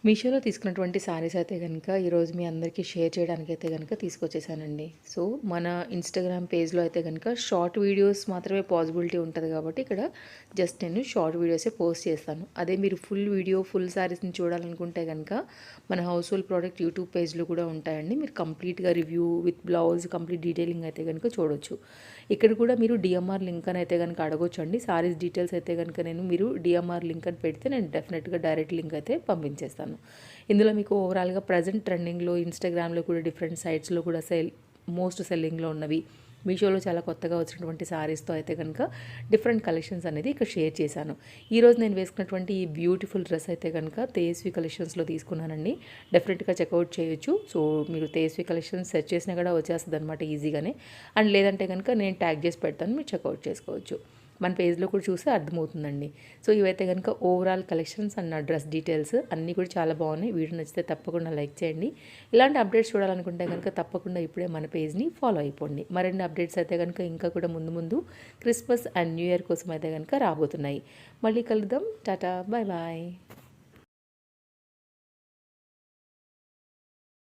మీషోలో తీసుకున్నటువంటి శారీస్ అయితే కనుక ఈరోజు మీ అందరికీ షేర్ చేయడానికి అయితే కనుక తీసుకొచ్చేసానండి. సో మన ఇన్స్టాగ్రామ్ పేజ్లో అయితే కనుక షార్ట్ వీడియోస్ మాత్రమే పాసిబిలిటీ ఉంటుంది కాబట్టి ఇక్కడ జస్ట్ నేను షార్ట్ వీడియోసే పోస్ట్ చేస్తాను. అదే మీరు ఫుల్ వీడియో ఫుల్ శారీస్ని చూడాలనుకుంటే కనుక మన హౌస్ హోల్డ్ ప్రోడక్ట్ యూట్యూబ్ పేజ్లో కూడా ఉంటాయండి. మీరు కంప్లీట్గా review with blouse complete detailing అయితే కనుక చూడొచ్చు. ఇక్కడ కూడా మీరు డిఎంఆర్ లింక్ అని అయితే కనుక అడగొచ్చు అండి. శారీస్ డీటెయిల్స్ అయితే కనుక మీరు డిఎంఆర్ లింక్ అని పెడితే నేను డెఫినెట్గా డైరెక్ట్ లింక్ అయితే పంపించేస్తాను. ఇందులో మీకు ఓవరాల్గా ప్రజెంట్ ట్రెండింగ్లో ఇన్స్టాగ్రామ్లో కూడా డిఫరెంట్ సైట్స్లో కూడా మోస్ట్ సెల్లింగ్లో ఉన్నవి మీషోలో చాలా కొత్తగా వచ్చినటువంటి శారీస్తో అయితే కనుక డిఫరెంట్ కలెక్షన్స్ అనేది ఇక్కడ షేర్ చేశాను. ఈరోజు నేను వేసుకున్నటువంటి ఈ బ్యూటిఫుల్ డ్రెస్ అయితే కనుక తేజస్వి కలెక్షన్స్లో తీసుకున్నానండి. డెఫినెట్గా చెక్అవుట్ చేయొచ్చు. సో మీరు తేజస్వి కలెక్షన్స్ సెర్చ్ చేసినా కూడా వచ్చేస్తుంది అనమాట ఈజీగానే. అండ్ లేదంటే కనుక నేను ట్యాగ్ చేసి పెడతాను, మీరు చెక్అవుట్ చేసుకోవచ్చు. మన పేజ్లో కూడా చూస్తే అర్థమవుతుందండి. సో ఇవైతే కనుక ఓవరాల్ కలెక్షన్స్ అండ్ నా డ్రెస్ డీటెయిల్స్ అన్నీ కూడా చాలా బాగున్నాయి. వీడియో నచ్చితే తప్పకుండా లైక్ చేయండి. ఇలాంటి అప్డేట్స్ చూడాలనుకుంటే కనుక తప్పకుండా ఇప్పుడే మన పేజ్ని ఫాలో అయిపోండి. మరిన్ని అప్డేట్స్ అయితే కనుక ఇంకా కూడా ముందు క్రిస్మస్ అండ్ న్యూ ఇయర్ కోసం అయితే కనుక రాబోతున్నాయి. మళ్ళీ కలుద్దాం. టాటా, బాయ్ బాయ్.